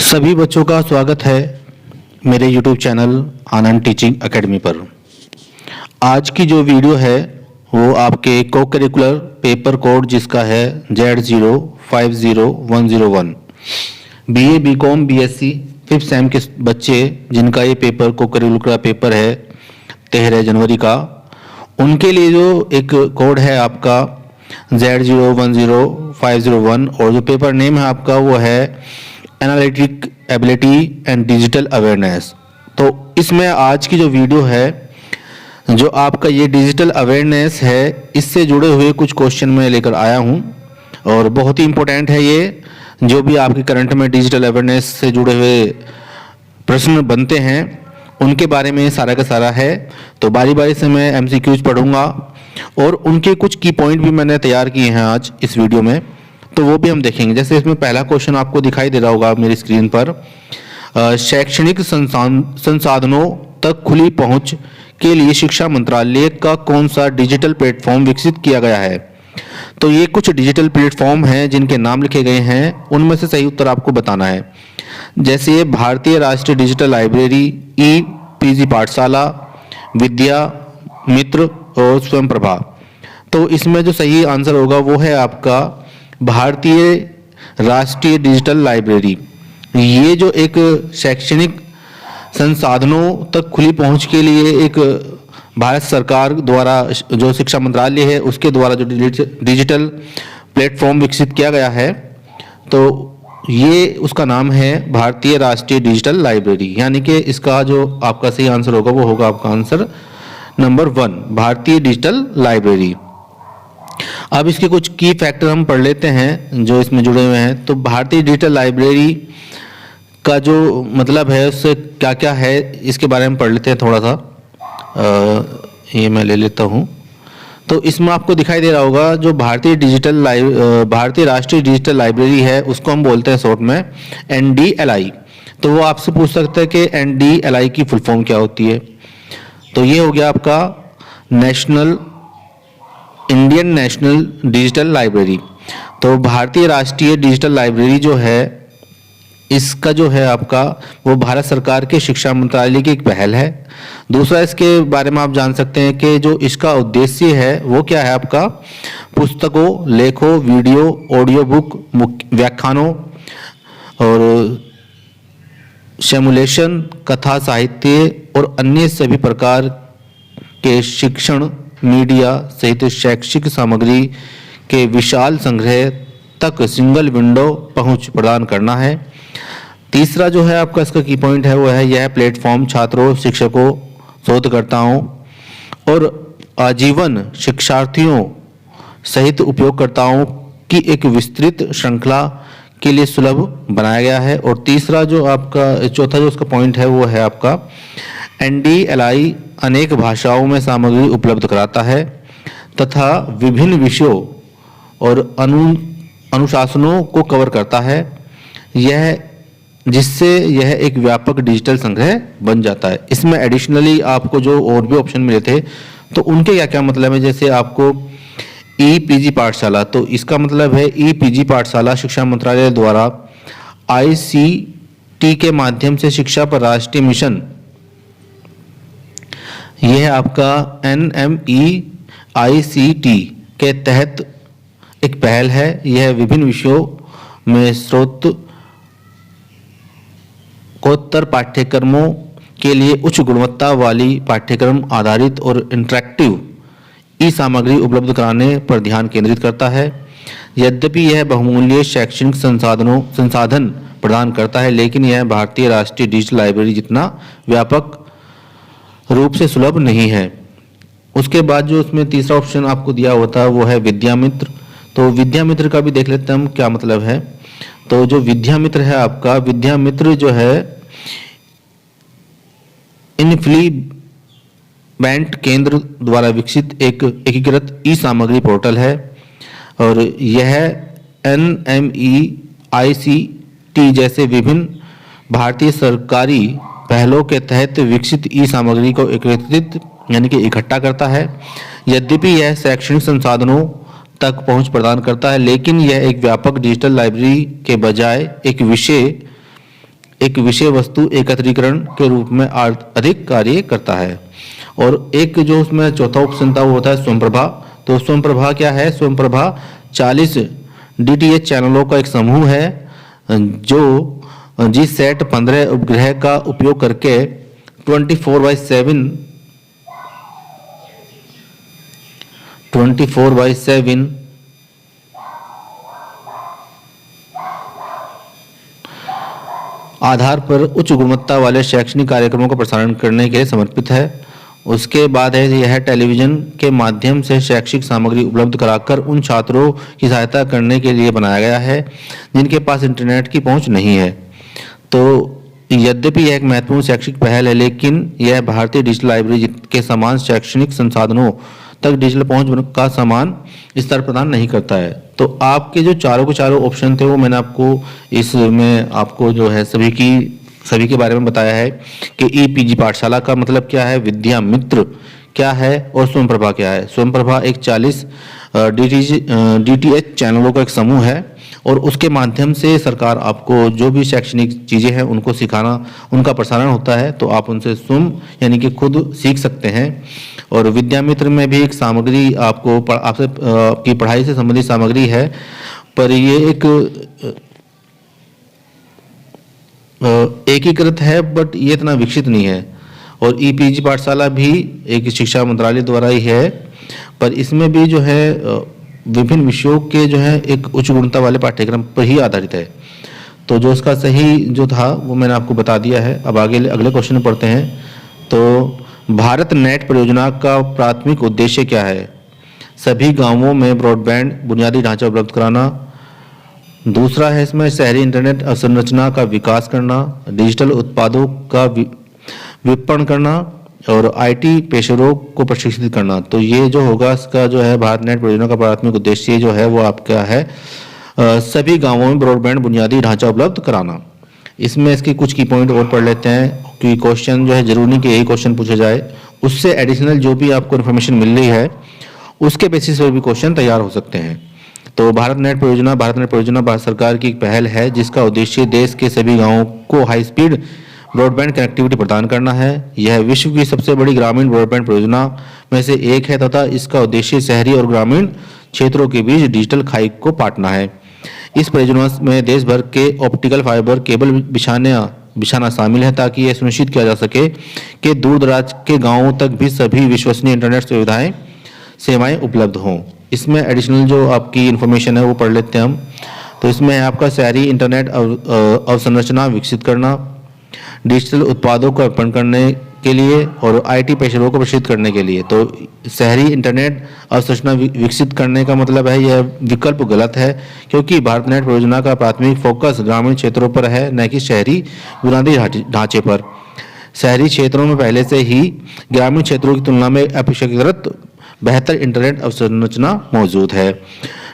सभी बच्चों का स्वागत है मेरे YouTube चैनल आनंद टीचिंग एकेडमी पर। आज की जो वीडियो है वो आपके को करिकुलर पेपर कोड जिसका है Z050101 BA BCom BSc 5th same के बच्चे जिनका ये पेपर को करिकुलर पेपर है 13 जनवरी का, उनके लिए जो एक कोड है आपका Z010501 और जो पेपर नेम है आपका वो है analytic ability and digital awareness. तो इसमें आज की जो वीडियो है जो आपका ये डिजिटल अवेयरनेस है इससे जुड़े हुए कुछ क्वेश्चन मैं लेकर आया हूँ और बहुत ही इम्पोर्टेंट है ये। जो भी आपके करंट में डिजिटल अवेयरनेस से जुड़े हुए प्रश्न बनते हैं उनके बारे में सारा का सारा है। तो बारी बारी से मैं MCQs पढ़ूंगा और उनके कुछ की पॉइंट भी मैंने तैयार किए हैं आज इस वीडियो में, तो वो भी हम देखेंगे। जैसे इसमें पहला क्वेश्चन आपको दिखाई दे रहा होगा मेरी स्क्रीन पर, शैक्षणिक संसाधनों तक खुली पहुंच के लिए शिक्षा मंत्रालय का कौन सा डिजिटल प्लेटफॉर्म विकसित किया गया है। तो ये कुछ डिजिटल प्लेटफॉर्म हैं जिनके नाम लिखे गए हैं, उनमें से सही उत्तर आपको बताना है। जैसे ये भारतीय राष्ट्रीय डिजिटल लाइब्रेरी, ई-पीजी पाठशाला, विद्या मित्र और स्वयं प्रभा। तो इसमें जो सही आंसर होगा वो है आपका भारतीय राष्ट्रीय डिजिटल लाइब्रेरी। ये जो एक शैक्षणिक संसाधनों तक खुली पहुंच के लिए एक भारत सरकार द्वारा जो शिक्षा मंत्रालय है उसके द्वारा जो डिजिटल प्लेटफॉर्म विकसित किया गया है, तो ये उसका नाम है भारतीय राष्ट्रीय डिजिटल लाइब्रेरी। यानी कि इसका जो आपका सही आंसर होगा वो होगा आपका आंसर नंबर 1, भारतीय डिजिटल लाइब्रेरी। अब इसके कुछ की फैक्टर हम पढ़ लेते हैं जो इसमें जुड़े हुए हैं। तो भारतीय डिजिटल लाइब्रेरी का जो मतलब है उससे क्या क्या है इसके बारे में पढ़ लेते हैं थोड़ा सा। ये मैं ले लेता हूँ। तो इसमें आपको दिखाई दे रहा होगा जो भारतीय राष्ट्रीय डिजिटल लाइब्रेरी है उसको हम बोलते हैं शॉर्ट में NDLI। तो वो आपसे पूछ सकते हैं कि NDLI की फुल फॉर्म क्या होती है। तो ये हो गया आपका इंडियन नेशनल डिजिटल लाइब्रेरी। तो भारतीय राष्ट्रीय डिजिटल लाइब्रेरी जो है इसका जो है आपका वो भारत सरकार के शिक्षा मंत्रालय की एक पहल है। दूसरा इसके बारे में आप जान सकते हैं कि जो इसका उद्देश्य है वो क्या है आपका पुस्तकों, लेखों, वीडियो, ऑडियो बुक, व्याख्यानों और सिमुलेशन, कथा साहित्य और अन्य सभी प्रकार के शिक्षण मीडिया सहित शैक्षिक सामग्री के विशाल संग्रह तक सिंगल विंडो पहुंच प्रदान करना है। तीसरा जो है आपका इसका की पॉइंट है वो है यह प्लेटफॉर्म छात्रों, शिक्षकों, शोधकर्ताओं और आजीवन शिक्षार्थियों सहित उपयोगकर्ताओं की एक विस्तृत श्रृंखला के लिए सुलभ बनाया गया है। और तीसरा जो आपका चौथा जो उसका पॉइंट है वो है आपका NDLI अनेक भाषाओं में सामग्री उपलब्ध कराता है तथा विभिन्न विषयों और अनुशासनों को कवर करता है, जिससे यह एक व्यापक डिजिटल संग्रह बन जाता है। इसमें एडिशनली आपको जो और भी ऑप्शन मिले थे तो उनके क्या क्या मतलब है। जैसे आपको ई-पीजी पाठशाला, तो इसका मतलब है ई-पीजी पाठशाला शिक्षा मंत्रालय द्वारा ICT के माध्यम से शिक्षा पर राष्ट्रीय मिशन, यह आपका NMEICT के तहत एक पहल है। यह विभिन्न विषयों में स्नातकोत्तर पाठ्यक्रमों के लिए उच्च गुणवत्ता वाली पाठ्यक्रम आधारित और इंटरैक्टिव सामग्री उपलब्ध कराने पर ध्यान केंद्रित करता है। यद्यपि यह बहुमूल्य शैक्षणिक संसाधन प्रदान करता है, लेकिन यह भारतीय राष्ट्रीय डिजिटल लाइब्रेरी जितना व्यापक रूप से सुलभ नहीं है। उसके बाद जो उसमें तीसरा ऑप्शन आपको दिया होता है वो है विद्यामित्र। तो विद्यामित्र का भी देख लेते हैं हम क्या मतलब है। तो जो विद्यामित्र है आपका, विद्यामित्र जो है इनफ्लीबेंट केंद्र द्वारा विकसित एक एकीकृत सामग्री पोर्टल है और यह NMEICT जैसे विभिन्न भारतीय सरकारी पहलों के तहत विकसित सामग्री को एकत्रित यानी कि इकट्ठा करता है। यद्यपि यह शैक्षणिक संसाधनों तक पहुंच प्रदान करता है, लेकिन यह एक व्यापक डिजिटल लाइब्रेरी के बजाय एक विषय एक विषय वस्तु एकत्रीकरण के रूप में अधिक कार्य करता है। और एक जो उसमें चौथा ऑप्शन था वो होता है स्वयंप्रभा। तो स्वयंप्रभा क्या है? स्वयंप्रभा 40 डीटीएच चैनलों का एक समूह है जो जीसैट 15 उपग्रह का उपयोग करके 24/7 आधार पर उच्च गुणवत्ता वाले शैक्षणिक कार्यक्रमों का प्रसारण करने के लिए समर्पित है। उसके बाद है यह टेलीविजन के माध्यम से शैक्षिक सामग्री उपलब्ध कराकर उन छात्रों की सहायता करने के लिए बनाया गया है जिनके पास इंटरनेट की पहुंच नहीं है। तो यद्यपि यह एक महत्वपूर्ण शैक्षिक पहल है, लेकिन यह भारतीय डिजिटल लाइब्रेरी के समान शैक्षणिक संसाधनों तक डिजिटल पहुंच का समान स्तर प्रदान नहीं करता है। तो आपके जो चारों के चारों ऑप्शन थे वो मैंने आपको इसमें आपको जो है सभी के बारे में बताया है कि ईपीजी पाठशाला का मतलब क्या है, विद्या मित्र क्या है और स्वयंप्रभा क्या है। स्वयंप्रभा एक 40 डीटीएच चैनलों का एक समूह है और उसके माध्यम से सरकार आपको जो भी शैक्षणिक चीज़ें हैं उनको सिखाना, उनका प्रसारण होता है, तो आप उनसे स्वयं यानी कि खुद सीख सकते हैं। और विद्यामित्र में भी एक सामग्री आपको आपकी पढ़ाई से संबंधित सामग्री है, पर ये एक एकीकृत है, बट ये इतना विकसित नहीं है। और ईपीजी पाठशाला भी एक शिक्षा मंत्रालय द्वारा ही है, पर इसमें भी जो है विभिन्न विषयों के जो है एक उच्च गुणवत्ता वाले पाठ्यक्रम पर ही आधारित है। तो जो उसका सही जो था वो मैंने आपको बता दिया है। अब आगे अगले क्वेश्चन में पढ़ते हैं। तो भारत नेट परियोजना का प्राथमिक उद्देश्य क्या है? सभी गांवों में ब्रॉडबैंड बुनियादी ढांचा उपलब्ध कराना। दूसरा है इसमें शहरी इंटरनेट अवसंरचना का विकास करना, डिजिटल उत्पादों का विपणन करना और आईटी पेशेवरों को प्रशिक्षित करना। तो ये जो होगा इसका जो है भारत नेट परियोजना का प्राथमिक उद्देश्य जो है वो आपका है सभी गांवों में ब्रॉडबैंड बुनियादी ढांचा उपलब्ध कराना। इसमें इसके कुछ की पॉइंट और पढ़ लेते हैं कि क्वेश्चन जो है जरूरी नहीं कि यही क्वेश्चन पूछा जाए, उससे एडिशनल जो भी आपको इन्फॉर्मेशन मिल रही है उसके बेसिस पर भी क्वेश्चन तैयार हो सकते हैं। तो भारत नेट परियोजना भारत सरकार की एक पहल है जिसका उद्देश्य देश के सभी गाँवों को हाई स्पीड ब्रॉडबैंड कनेक्टिविटी प्रदान करना है। यह विश्व की सबसे बड़ी ग्रामीण ब्रॉडबैंड परियोजना में से एक है तथा इसका उद्देश्य शहरी और ग्रामीण क्षेत्रों के बीच डिजिटल खाई को पाटना है। इस परियोजना में देश भर के ऑप्टिकल फाइबर केबल बिछाना शामिल है ताकि यह सुनिश्चित किया जा सके कि दूर दराज के गाँवों तक भी सभी विश्वसनीय इंटरनेट सेवाएं उपलब्ध हों। इसमें एडिशनल जो आपकी इंफॉर्मेशन है वो पढ़ लेते हैं हम। तो इसमें है आपका शहरी इंटरनेट अवसंरचना विकसित करना, डिजिटल उत्पादों का विपणन करने के लिए और आईटी पेशेवरों को प्रशिक्षित करने के लिए। तो शहरी इंटरनेट अवसंरचना विकसित करने का मतलब है यह विकल्प गलत है क्योंकि भारत नेट परियोजना का प्राथमिक फोकस ग्रामीण क्षेत्रों पर है न कि शहरी बुनियादी ढांचे पर। शहरी क्षेत्रों में पहले से ही ग्रामीण क्षेत्रों की तुलना में अपेक्षाकृत बेहतर इंटरनेट अवसंरचना मौजूद है।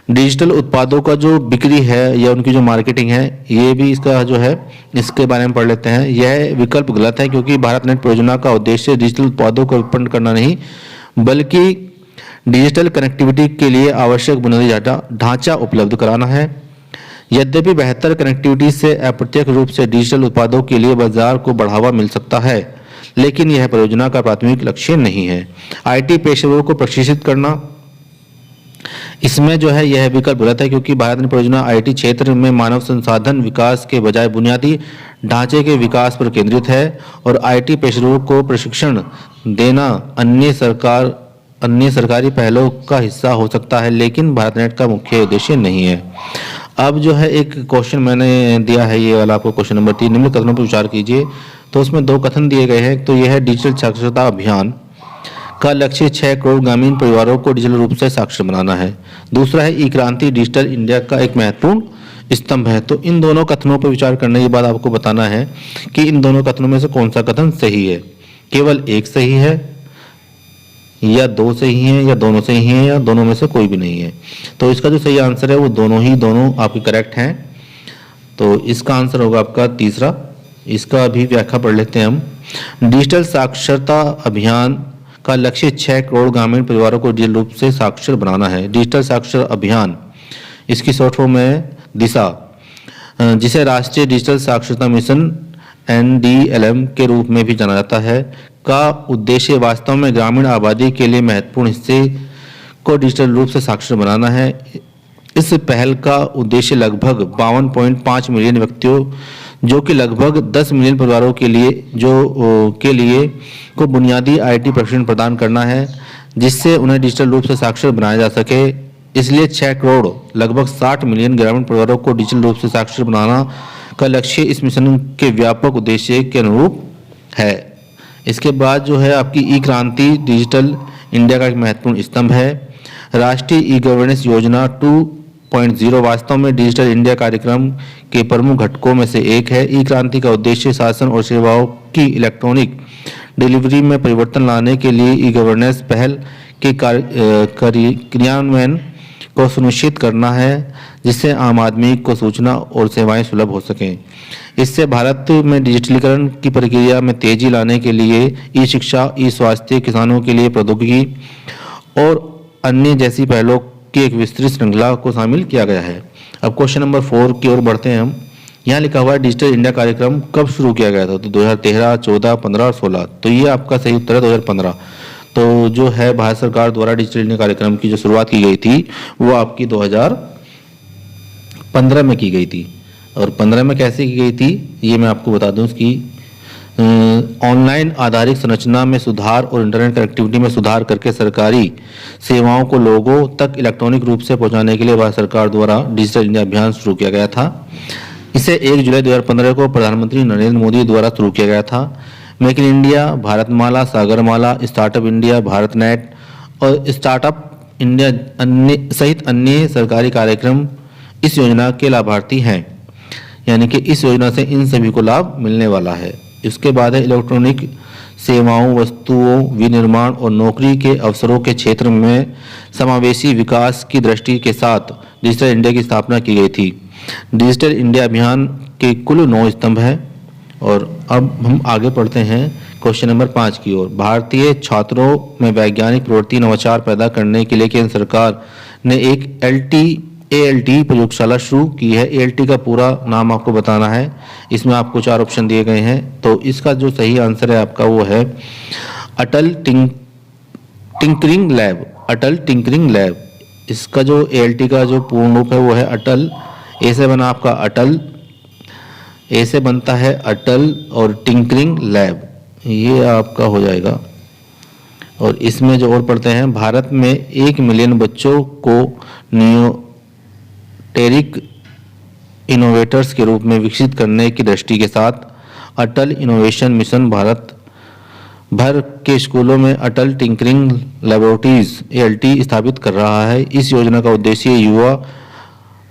डिजिटल उत्पादों का जो बिक्री है या उनकी जो मार्केटिंग है ये भी इसका जो है इसके बारे में पढ़ लेते हैं। यह विकल्प गलत है क्योंकि भारत नेट परियोजना का उद्देश्य डिजिटल उत्पादों का विपणन करना नहीं बल्कि डिजिटल कनेक्टिविटी के लिए आवश्यक बुनियादी ढांचा उपलब्ध कराना है। यद्यपि बेहतर कनेक्टिविटी से अप्रत्यक्ष रूप से डिजिटल उत्पादों के लिए बाजार को बढ़ावा मिल सकता है, लेकिन यह परियोजना का प्राथमिक लक्ष्य नहीं है। आईटी पेशेवरों को प्रशिक्षित करना, इसमें जो है यह विकल्प गलत है क्योंकि भारत नेट परियोजना आईटी क्षेत्र में मानव संसाधन विकास के बजाय बुनियादी ढांचे के विकास पर केंद्रित है और आईटी पेशेवरों को प्रशिक्षण देना अन्य सरकारी पहलों का हिस्सा हो सकता है, लेकिन भारत नेट का मुख्य उद्देश्य नहीं है। अब जो है एक क्वेश्चन मैंने दिया है ये वाला आपको क्वेश्चन नंबर 3, निम्न कथनों पर विचार कीजिए। तो उसमें 2 कथन दिए गए हैं। तो यह है डिजिटल साक्षरता अभियान का लक्ष्य 6 करोड़ ग्रामीण परिवारों को डिजिटल रूप से साक्षर बनाना है। दूसरा है ई क्रांति डिजिटल इंडिया का एक महत्वपूर्ण स्तंभ है। तो इन दोनों कथनों पर विचार करने के बाद आपको बताना है कि इन दोनों कथनों में से कौन सा कथन सही है। केवल एक सही है या 2 सही हैं या दोनों सही हैं या दोनों में से कोई भी नहीं है। तो इसका जो सही आंसर है वो दोनों आपके करेक्ट हैं। तो इसका आंसर होगा आपका तीसरा। इसका भी व्याख्या पढ़ लेते हैं हम। डिजिटल साक्षरता अभियान का लक्ष्य 6 करोड़ ग्रामीण परिवारों को डिजिटल रूप से साक्षर बनाना है। डिजिटल साक्षर अभियान इसकी शॉर्ट फॉर्म है दिशा, जिसे राष्ट्रीय डिजिटल साक्षरता मिशन NDLM के रूप में भी जाना जाता है, का उद्देश्य वास्तव में ग्रामीण आबादी के लिए महत्वपूर्ण हिस्से को डिजिटल रूप से साक्षर बनाना है। इस पहल का उद्देश्य लगभग 52.5 मिलियन व्यक्तियों, जो कि लगभग 10 मिलियन परिवारों के लिए को बुनियादी IT प्रशिक्षण प्रदान करना है, जिससे उन्हें डिजिटल रूप से साक्षर बनाया जा सके। इसलिए 6 करोड़ लगभग 60 मिलियन ग्रामीण परिवारों को डिजिटल रूप से साक्षर बनाना का लक्ष्य इस मिशन के व्यापक उद्देश्य के अनुरूप है। इसके बाद जो है आपकी ई क्रांति डिजिटल इंडिया का एक महत्वपूर्ण स्तंभ है। राष्ट्रीय ई गवर्नेंस योजना 2.0 वास्तव में डिजिटल इंडिया कार्यक्रम के प्रमुख घटकों में से एक है। ई क्रांति का उद्देश्य शासन और सेवाओं की इलेक्ट्रॉनिक डिलीवरी में परिवर्तन लाने के लिए ई गवर्नेंस पहल के क्रियान्वयन को सुनिश्चित करना है, जिससे आम आदमी को सूचना और सेवाएं सुलभ हो सकें। इससे भारत में डिजिटलीकरण की प्रक्रिया में तेजी लाने के लिए ई शिक्षा, ई स्वास्थ्य, किसानों के लिए प्रौद्योगिकी और अन्य जैसी पहलों की एक विस्तृत श्रृंखला को शामिल किया गया है। अब क्वेश्चन नंबर 4 की ओर बढ़ते हैं हम। यहाँ लिखा हुआ है डिजिटल इंडिया कार्यक्रम कब शुरू किया गया था? तो 2013, 14, 15 और 16। तो ये आपका सही उत्तर है 2015। तो जो है भारत सरकार द्वारा डिजिटल इंडिया कार्यक्रम की जो शुरुआत की गई थी वो आपकी 2015 में की गई थी। और 15 में कैसे की गई थी ये मैं आपको बता दूं। उसकी ऑनलाइन आधारित संरचना में सुधार और इंटरनेट कनेक्टिविटी में सुधार करके सरकारी सेवाओं को लोगों तक इलेक्ट्रॉनिक रूप से पहुंचाने के लिए भारत सरकार द्वारा डिजिटल इंडिया अभियान शुरू किया गया था। इसे 1 जुलाई 2015 को प्रधानमंत्री नरेंद्र मोदी द्वारा शुरू किया गया था। Make in India, Bharatmala, Sagarmala, startup India, Bharat net और स्टार्टअप इंडिया सहित अन्य सरकारी कार्यक्रम इस योजना के लाभार्थी हैं, यानी कि इस योजना से इन सभी को लाभ मिलने वाला है। इसके बाद है इलेक्ट्रॉनिक सेवाओं, वस्तुओं, विनिर्माण और नौकरी के अवसरों के क्षेत्र में समावेशी विकास की दृष्टि के साथ डिजिटल इंडिया की स्थापना की गई थी। डिजिटल इंडिया अभियान के कुल 9 स्तंभ हैं। और अब हम आगे बढ़ते हैं क्वेश्चन नंबर 5 की ओर। भारतीय छात्रों में वैज्ञानिक प्रवृत्ति नवाचार पैदा करने के लिए केंद्र सरकार ने एक ALT प्रयोगशाला शुरू की है। ALT का पूरा नाम आपको बताना है। इसमें आपको 4 ऑप्शन दिए गए हैं। तो इसका जो सही आंसर है आपका वो है अटल टिंकरिंग लैब। अटल टिंकरिंग लैब। इसका जो ALT का जो पूर्ण रूप है वो है अटल, ए से बना आपका अटल, ए से बनता है अटल और टिंकरिंग लैब, ये आपका हो जाएगा। और इसमें जो और पढ़ते हैं, भारत में 1 मिलियन बच्चों को न्यूटेरिक इनोवेटर्स के रूप में विकसित करने की दृष्टि के साथ अटल इनोवेशन मिशन भारत भर के स्कूलों में अटल टिंकरिंग लैबोरेटरीज ALT स्थापित कर रहा है। इस योजना का उद्देश्य युवा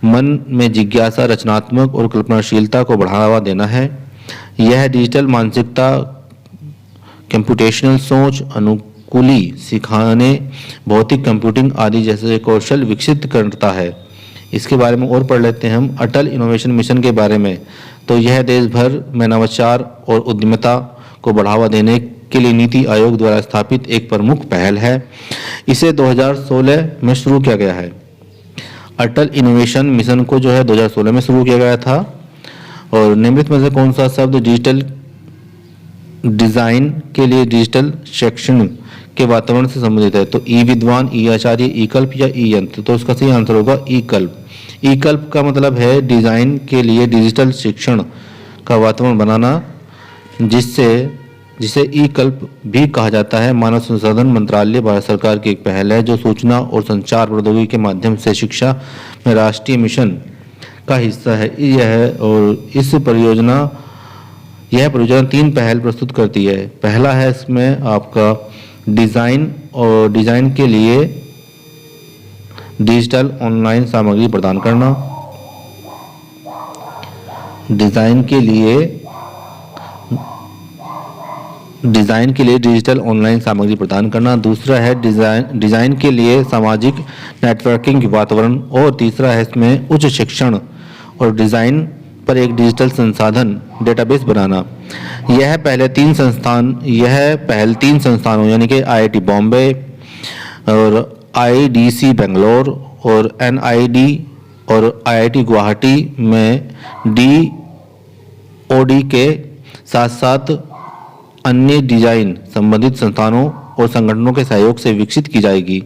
मन में जिज्ञासा, रचनात्मक और कल्पनाशीलता को बढ़ावा देना है। यह डिजिटल मानसिकता, कंप्यूटेशनल सोच, अनुकूली सिखाने, भौतिक कंप्यूटिंग आदि जैसे कौशल विकसित करता है। इसके बारे में और पढ़ लेते हैं हम अटल इनोवेशन मिशन के बारे में। तो यह देश भर में नवाचार और उद्यमिता को बढ़ावा देने के लिए नीति आयोग द्वारा स्थापित एक प्रमुख पहल है। इसे 2016 में शुरू किया गया है। अटल इनोवेशन मिशन को जो है 2016 में शुरू किया गया था। और निम्नलिखित में से कौन सा शब्द डिजिटल डिजाइन के लिए डिजिटल शैक्षणिक के वातावरण से संबंधित है? तो ई विद्वान, ई आचार्य, ई कल्प या ई यंत्र। तो इसका सही आंसर होगा ई कल्प। ई कल्प का मतलब है डिजाइन के लिए डिजिटल शिक्षण का वातावरण बनाना, जिसे ई कल्प भी कहा जाता है। मानव संसाधन मंत्रालय भारत सरकार की एक पहल है जो सूचना और संचार प्रौद्योगिकी के माध्यम से शिक्षा में राष्ट्रीय मिशन का हिस्सा है। और यह परियोजना 3 पहल प्रस्तुत करती है। पहला है इसमें आपका डिजाइन के लिए डिजिटल ऑनलाइन सामग्री प्रदान करना। डिजाइन के लिए डिजिटल ऑनलाइन सामग्री प्रदान करना। दूसरा है डिजाइन के लिए सामाजिक नेटवर्किंग वातावरण। और तीसरा है इसमें उच्च शिक्षण और डिजाइन पर एक डिजिटल संसाधन डेटाबेस बनाना। यह पहल 3 संस्थानों यानी कि IIT बॉम्बे और IDC बेंगलोर और NID और IIT गुवाहाटी में DOD के साथ साथ अन्य डिजाइन संबंधित संस्थानों और संगठनों के सहयोग से विकसित की जाएगी।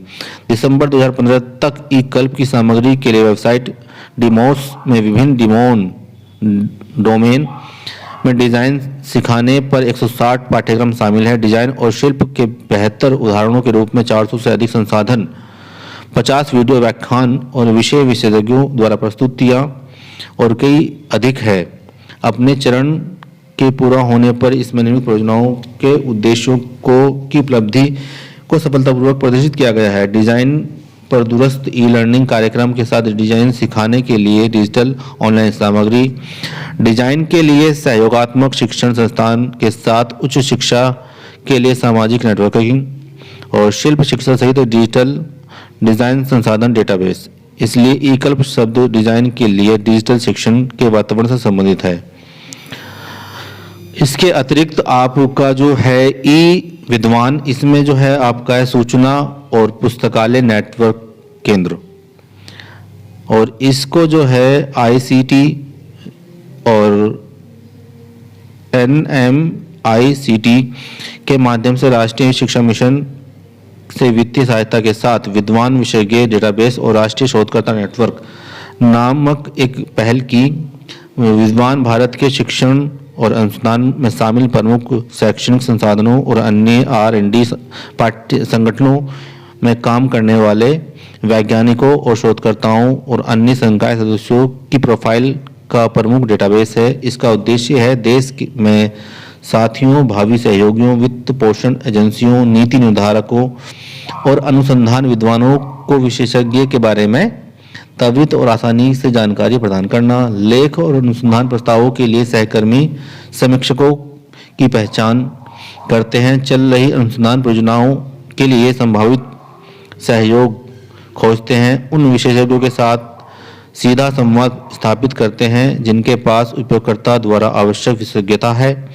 दिसंबर 2015 तक ई कल्प की सामग्री के लिए वेबसाइट डिमोस में विभिन्न डोमेन में डिजाइन सिखाने पर 160 पाठ्यक्रम शामिल है। डिजाइन और शिल्प के बेहतर उदाहरणों के रूप में 400 से अधिक संसाधन, 50 वीडियो व्याख्यान और विशेषज्ञों द्वारा प्रस्तुतियां और कई अधिक है। अपने चरण के पूरा होने पर इसमें निर्मित परियोजनाओं के उद्देश्यों की उपलब्धि को सफलतापूर्वक प्रदर्शित किया गया है। डिजाइन पर दूरस्थ ई लर्निंग कार्यक्रम के साथ डिजाइन सिखाने के लिए डिजिटल ऑनलाइन सामग्री, डिजाइन के लिए सहयोगात्मक शिक्षण संस्थान के साथ उच्च शिक्षा के लिए सामाजिक नेटवर्किंग और शिल्प शिक्षा सहित डिजिटल डिजाइन संसाधन डेटाबेस। इसलिए ई कल्प शब्द डिजाइन के लिए डिजिटल शिक्षण के वातावरण से संबंधित है। इसके अतिरिक्त आपका जो है ई विद्वान, इसमें जो है आपका है सूचना और पुस्तकालय नेटवर्क केंद्र, और इसको जो है आईसीटी और एनएमआईसीटी के माध्यम से राष्ट्रीय शिक्षा मिशन से वित्तीय सहायता के साथ विद्वान विशेषज्ञ डेटाबेस और राष्ट्रीय शोधकर्ता नेटवर्क नामक एक पहल की। विद्वान भारत के शिक्षण और अनुसंधान में शामिल प्रमुख शैक्षणिक संसाधनों और अन्य R&D पाठ्य संगठनों में काम करने वाले वैज्ञानिकों और शोधकर्ताओं और अन्य संकाय सदस्यों की प्रोफाइल का प्रमुख डेटाबेस है। इसका उद्देश्य है देश में साथियों, भावी सहयोगियों, वित्त पोषण एजेंसियों, नीति निर्धारकों और अनुसंधान विद्वानों को विशेषज्ञ के बारे में त्वरित और आसानी से जानकारी प्रदान करना। लेख और अनुसंधान प्रस्तावों के लिए सहकर्मी समीक्षकों की पहचान करते हैं। चल रही अनुसंधान परियोजनाओं के लिए संभावित सहयोग खोजते हैं। उन विशेषज्ञों के साथ सीधा संवाद स्थापित करते हैं जिनके पास उपयोगकर्ता द्वारा आवश्यक विशेषज्ञता है।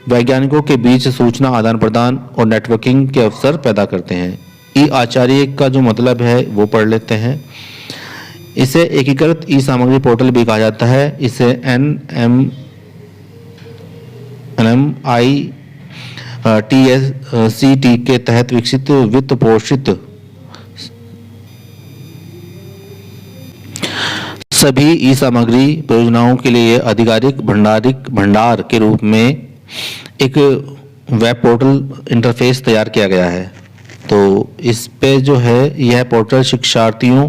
वैज्ञानिकों के बीच सूचना आदान प्रदान और नेटवर्किंग के अवसर पैदा करते हैं। ई आचार्य का जो मतलब है वो पढ़ लेते हैं। इसे एकीकृत ई सामग्री पोर्टल भी कहा जाता है। इसे NMITSCT के तहत विकसित वित्त पोषित सभी ई सामग्री परियोजनाओं के लिए आधिकारिक भंडार के रूप में एक वेब पोर्टल इंटरफेस तैयार किया गया है। तो इस पे जो है यह पोर्टल शिक्षार्थियों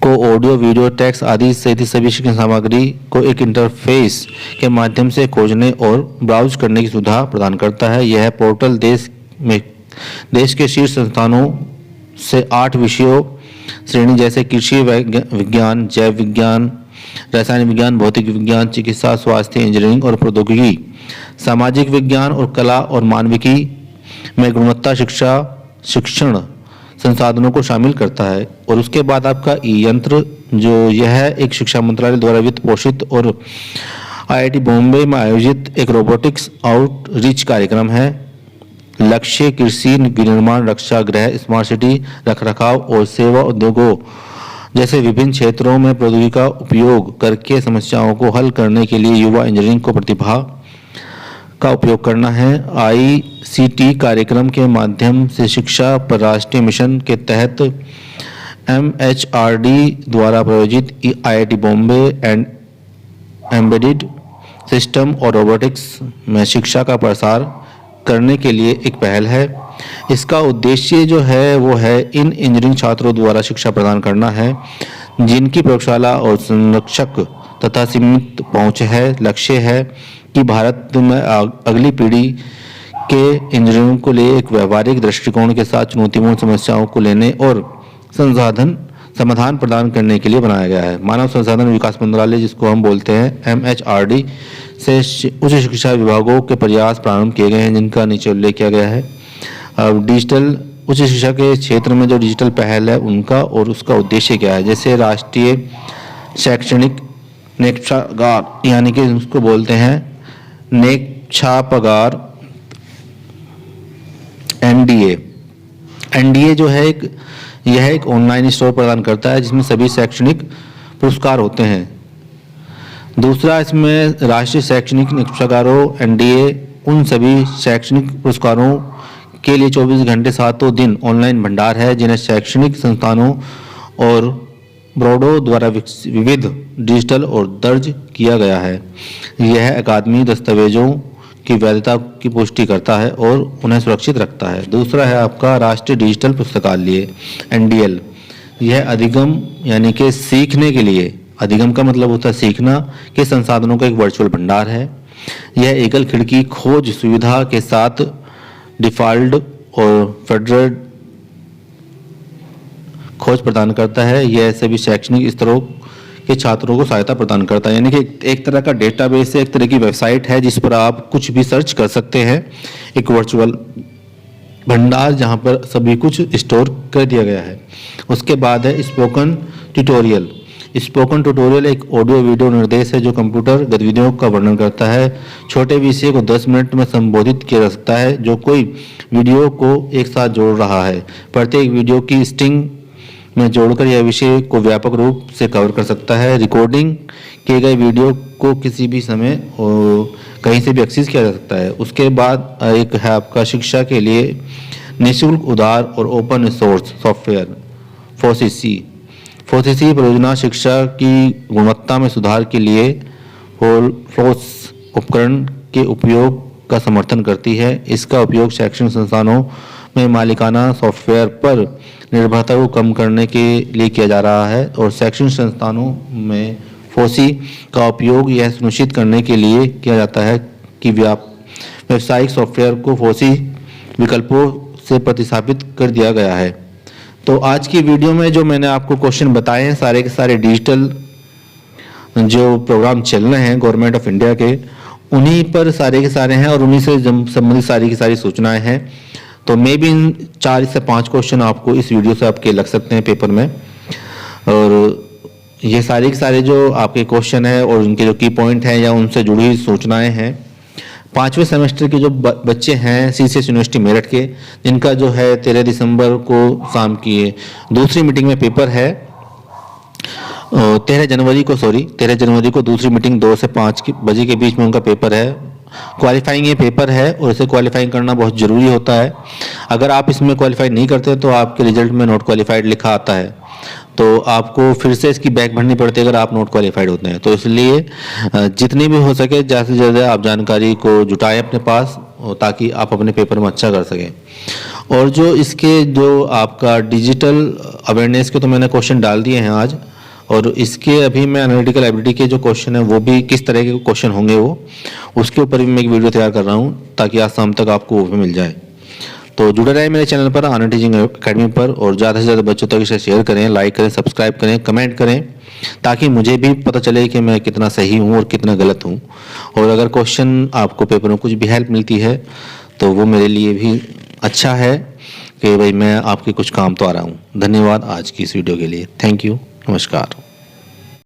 को ऑडियो, वीडियो, टेक्स्ट आदि सहित सभी शिक्षण सामग्री को एक इंटरफेस के माध्यम से खोजने और ब्राउज करने की सुविधा प्रदान करता है। यह पोर्टल देश के शीर्ष संस्थानों से 8 विषयों श्रेणी जैसे कृषि विज्ञान, जैव विज्ञान, रसायन विज्ञान, भौतिक विज्ञान, चिकित्सा, स्वास्थ्य, इंजीनियरिंग और प्रौद्योगिकी, सामाजिक विज्ञान और कला और मानविकी में गुणवत्ता शिक्षण संसाधनों को शामिल करता है। और उसके बाद आपका ई यंत्र, जो यह एक शिक्षा मंत्रालय द्वारा वित्त पोषित और IIT बॉम्बे में आयोजित एक रोबोटिक्स आउटरीच कार्यक्रम है। लक्ष्य कृषि, विनिर्माण, रक्षा, गृह, स्मार्ट सिटी, रखरखाव और सेवा उद्योगों जैसे विभिन्न क्षेत्रों में प्रौद्योगिकी का उपयोग करके समस्याओं को हल करने के लिए युवा इंजीनियरिंग को प्रतिभा का उपयोग करना है। ICT कार्यक्रम के माध्यम से शिक्षा पर राष्ट्रीय मिशन के तहत MHRD द्वारा प्रायोजित IIT Bombay and embedded system और रोबोटिक्स में शिक्षा का प्रसार करने के लिए एक पहल है। इसका उद्देश्य जो है वो है इन इंजीनियरिंग छात्रों द्वारा शिक्षा प्रदान करना है जिनकी प्रयोगशाला और संरक्षक तथा सीमित पहुंच है। लक्ष्य है कि भारत में अगली पीढ़ी के इंजीनियरों को लिए एक व्यावहारिक दृष्टिकोण के साथ चुनौतीपूर्ण समस्याओं को लेने और समाधान प्रदान करने के लिए बनाया गया है। मानव संसाधन विकास मंत्रालय, जिसको हम बोलते हैं MHRD, से उच्च शिक्षा विभागों के प्रयास प्रारंभ किए गए हैं जिनका नीचे उल्लेख किया गया है। अब डिजिटल उच्च शिक्षा के क्षेत्र में जो डिजिटल पहल है उनका और उसका उद्देश्य क्या है, जैसे राष्ट्रीय शैक्षणिक नेक्षागार, यानी कि उसको बोलते हैं नेक्षापगार, NDA जो है यह एक ऑनलाइन स्टोर प्रदान करता है जिसमें सभी शैक्षणिक पुरस्कार होते हैं दूसरा, इसमें राष्ट्रीय शैक्षणिक पुरस्कारों एनडीए उन सभी शैक्षणिक पुरस्कारों के लिए 24 घंटे सातों दिन ऑनलाइन भंडार है जिन्हें शैक्षणिक संस्थानों और बोर्डों द्वारा विविध डिजिटल और दर्ज किया गया है। यह अकादमी दस्तावेजों की वैधता की पुष्टि करता है और उन्हें सुरक्षित रखता है। दूसरा है आपका राष्ट्रीय डिजिटल पुस्तकालय एनडीएल। यह अधिगम यानी कि सीखने के लिए, अधिगम का मतलब होता है सीखना, के संसाधनों का एक वर्चुअल भंडार है। यह एकल खिड़की खोज सुविधा के साथ डिफ़ॉल्ट और फेडरल खोज प्रदान करता है। यह सभी शैक्षणिक स्तरों के छात्रों को सहायता प्रदान करता है, यानी कि एक तरह का डेटाबेस है, एक तरह की वेबसाइट है जिस पर आप कुछ भी सर्च कर सकते हैं। एक वर्चुअल भंडार जहां पर सभी कुछ स्टोर कर दिया गया है। उसके बाद है स्पोकन ट्यूटोरियल। स्पोकन ट्यूटोरियल एक ऑडियो वीडियो निर्देश है जो कंप्यूटर गतिविधियों का वर्णन करता है। छोटे विषय को 10 मिनट में संबोधित किया जा सकता है जो कोई वीडियो को एक साथ जोड़ रहा है। प्रत्येक वीडियो की स्ट्रिंग में जोड़कर यह विषय को व्यापक रूप से कवर कर सकता है। रिकॉर्डिंग किए गए वीडियो को किसी भी समय और कहीं से भी एक्सेस किया जा सकता है। उसके बाद एक है आपका शिक्षा के लिए निःशुल्क, उदार और ओपन सोर्स सॉफ्टवेयर फोसीसी परियोजना शिक्षा की गुणवत्ता में सुधार के लिए फ्लोस उपकरण के उपयोग का समर्थन करती है। इसका उपयोग शैक्षणिक संस्थानों में मालिकाना सॉफ्टवेयर पर निर्भरता को कम करने के लिए किया जा रहा है और शैक्षणिक संस्थानों में फोसी का उपयोग यह सुनिश्चित करने के लिए किया जाता है कि व्यावसायिक सॉफ्टवेयर को फोसी विकल्पों से प्रतिस्थापित कर दिया गया है। तो आज की वीडियो में जो मैंने आपको क्वेश्चन बताए हैं सारे के सारे डिजिटल जो प्रोग्राम चल रहे हैं गवर्नमेंट ऑफ इंडिया के, उन्हीं पर सारे के सारे हैं और उन्हीं से संबंधित सारी की सारी सूचनाएं हैं। तो मे भी 4 से 5 क्वेश्चन आपको इस वीडियो से आपके लग सकते हैं पेपर में। और ये सारे के सारे जो आपके क्वेश्चन है और उनके जो की पॉइंट हैं या उनसे जुड़ी हुई सूचनाएं हैं 5वें सेमेस्टर के जो बच्चे हैं सीसीएस यूनिवर्सिटी मेरठ के, जिनका जो है 13 दिसंबर को शाम की दूसरी मीटिंग में पेपर है। 13 जनवरी को दूसरी मीटिंग 2 से 5 बजे के बीच में उनका पेपर है। क्वालिफाइंग ये पेपर है और इसे क्वालिफाइंग करना बहुत ज़रूरी होता है। अगर आप इसमें क्वालिफाई नहीं करते तो आपके रिजल्ट में नॉट क्वालिफाइड लिखा आता है, तो आपको फिर से इसकी बैक भरनी पड़ती है अगर आप नॉट क्वालिफाइड होते हैं। तो इसलिए जितनी भी हो सके ज़्यादा से ज़्यादा आप जानकारी को जुटाएं अपने पास ताकि आप अपने पेपर में अच्छा कर सकें। और जो इसके जो आपका डिजिटल अवेयरनेस के तो मैंने क्वेश्चन डाल दिए हैं आज, और इसके अभी मैं एनालिटिकल एबिलिटी के जो क्वेश्चन है वो भी किस तरह के क्वेश्चन होंगे वो उसके ऊपर भी मैं एक वीडियो तैयार कर रहा हूँ ताकि आज शाम तक आपको वो भी मिल जाए। तो जुड़े रहे मेरे चैनल पर आनंद टीचिंग अकेडमी पर और ज़्यादा से ज़्यादा बच्चों तक इसे शेयर करें, लाइक करें, सब्सक्राइब करें, कमेंट करें ताकि मुझे भी पता चले कि मैं कितना सही हूँ और कितना गलत हूँ। और अगर क्वेश्चन आपको पेपर में कुछ भी हेल्प मिलती है तो वो मेरे लिए भी अच्छा है कि भाई मैं आपके कुछ काम तो आ रहा हूँ। धन्यवाद आज की इस वीडियो के लिए। Thank you. नमस्कार।